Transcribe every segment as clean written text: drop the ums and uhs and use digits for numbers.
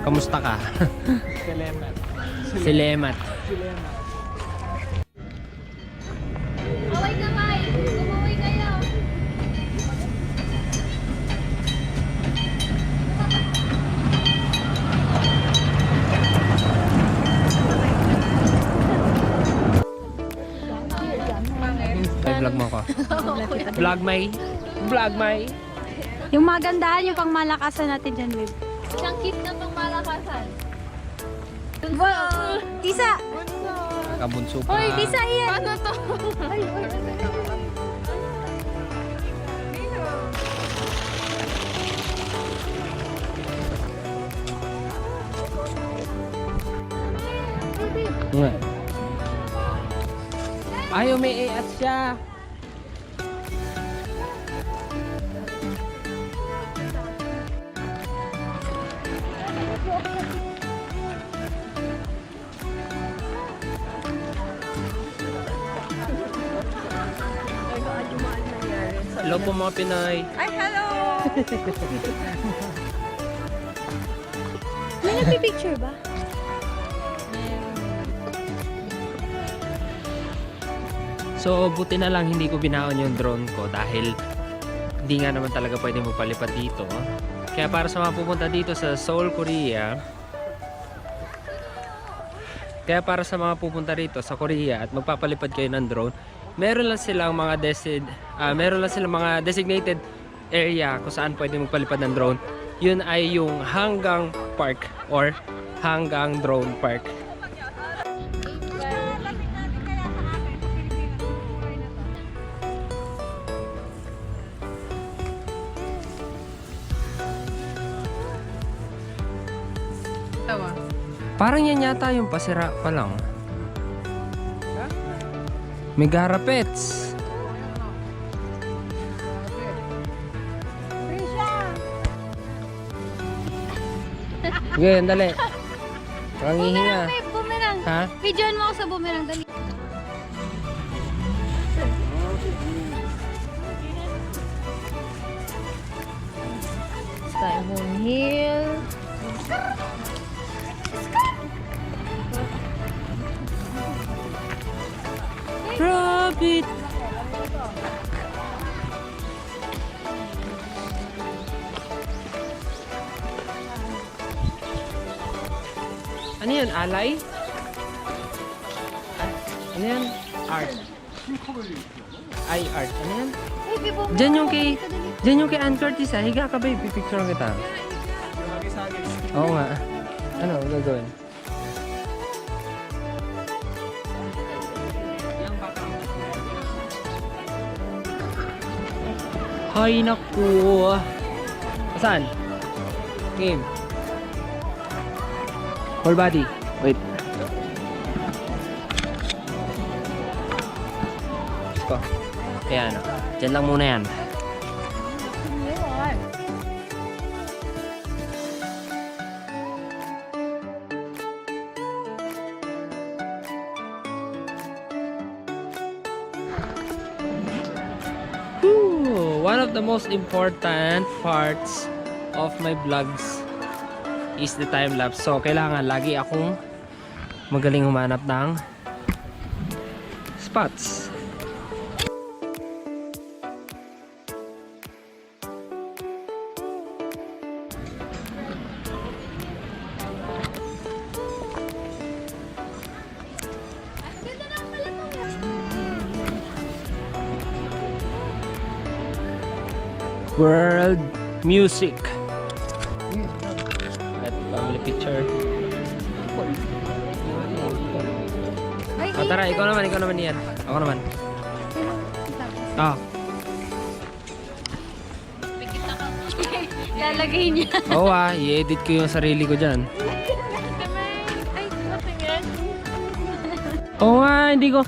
Kamusta ka? Selemat. Selemat. Away kamay! Umaway kayo! May vlog mo ko. Vlog may. Vlog may. Yung magandahan, yung pangmalakasan natin dyan, babe. Isang cute na pangmalakasan. Wow! Tisa! Kabunso pa. Hoy, Tisa, yan! Ano to? Nga. Ay, umiiat siya. Hello po mga Pinoy. Ay, hello! May nagpipicture ba? So, buti na lang hindi ko binaon yung drone ko dahil hindi nga naman talaga pwede magpalipad dito. Kaya para sa mga pupunta dito sa Seoul, Korea, at magpapalipad kayo ng drone, meron lang silang mga designated area kung saan pwede magpalipad ng drone. Yun ay yung hanggang park or hanggang drone park. Parang yan yata yung pasira pa lang. May garapets. Okay, dali. Pangihinga. Babe, bumerang. Ha? Videoan mo ako sa bumerang, dali. Sky Moon Hill. Rabbit. Ano yan? Alay? Ano yan? Art. Ay, art. Ano yan? Hey, babe, bumerang. Diyan yung kay Ann Curtis ha. Higa ka babe. Pipicture kita. Oo nga. Ano gagawin? Hay naku. Saan? Game. Whole body. Wait. Ko. Ayan. Diyan lang muna yan. One of the most important parts of my vlogs is the time lapse. So kailangan lagi akong magaling humanap ng spots. World music. At family picture. Tara, ikaw naman yan. Ako naman. Ah. Lalagay niya. Oo i-edit ko yung sarili ko dyan. Ay, matingin. Oo nga, hindi ko.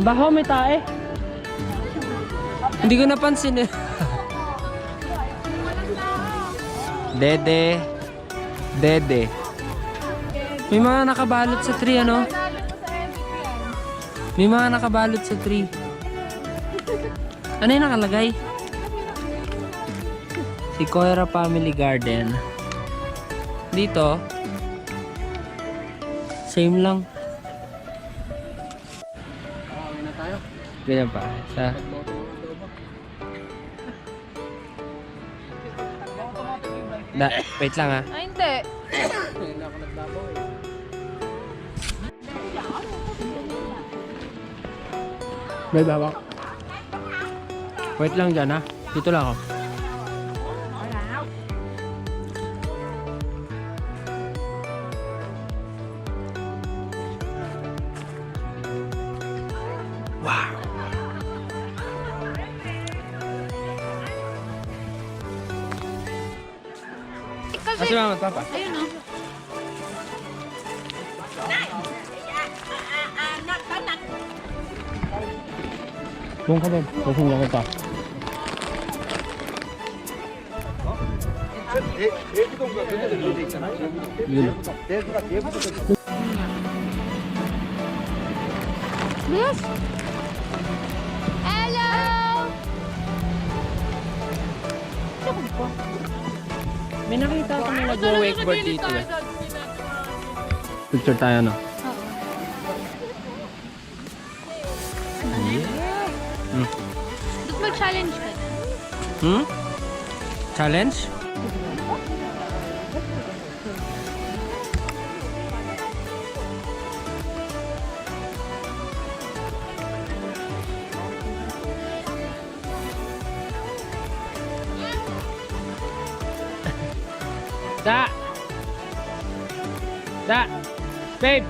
Baho, may tae. Hindi ko napansin eh. Dede. May mga nakabalot sa tree, ano? May mga nakabalot sa tree. Ano yung nakalagay? Sequoia Family Garden. Dito, same lang. Uwi na tayo. Ganyan pa. Sa... wait lang ha. Ay, hindi. Hindi ako nagbabaw eh. May bawak. Wait lang dyan ha. Dito lang ako. Wow! Kasi mama at papa. Ayun o. Doon ka ba? Lasing lang kita. Yun. Yes. Hello! May nakita ko na nag-wakeboard dito eh. Picture tayo no? Dapat mag-challenge ka. Hmm? Challenge? Da! Da! Babe!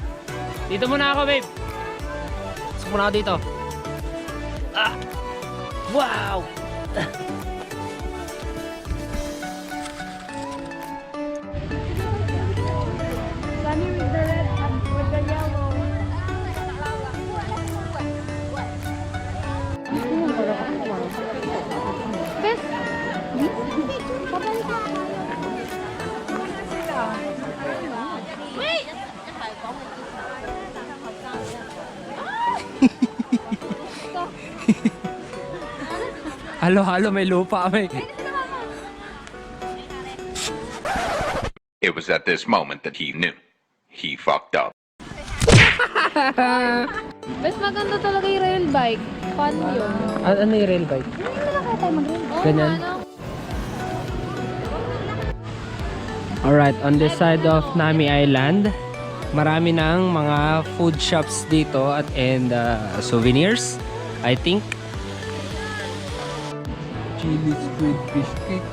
Dito muna ako, babe! Gusto muna ako dito. Ah! Wow! Sunny with the red and with the yellow. Bes! Halo-halo, may lupa may. It was at this moment that he knew. He fucked up. Bes, maganda talaga yung rail bike. Fun yun. Ano yung rail bike? Ganyan. Alright, on this side of Nami Island, marami ng mga food shops dito at souvenirs, I think. Chili squid fish cake.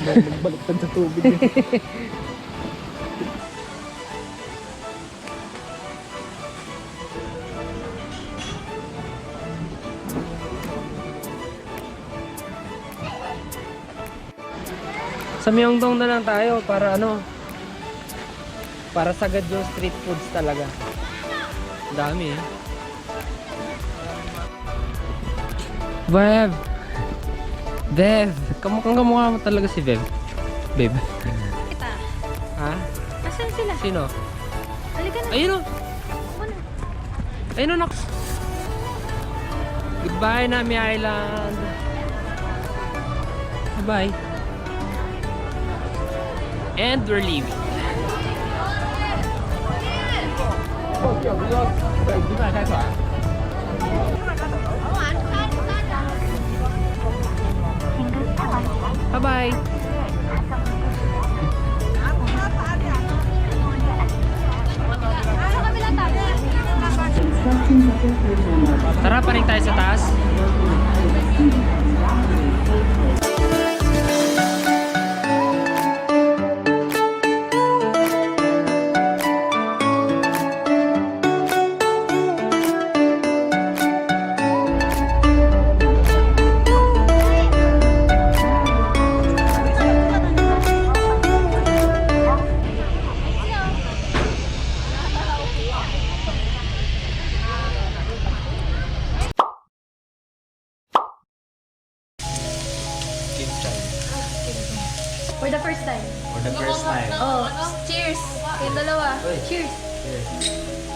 Magbaliktad sa tubig eh. Sa Myeongdong na lang tayo para ano, para sagad yung street foods talaga. Dami eh. Bev! Bev! Kamukha mo talaga si Bev. Bev. Kita. Ha? Asan sila? Sino? Halika na. Ayun o! Ako na. Ayun o, nak! Goodbye, Nami Island! Bye! And we're leaving. Bye-bye! Tara, pa rin tayo sa taas. For the first time. For the first time. Oh, cheers! Kayong dalawa. Cheers. Cheers.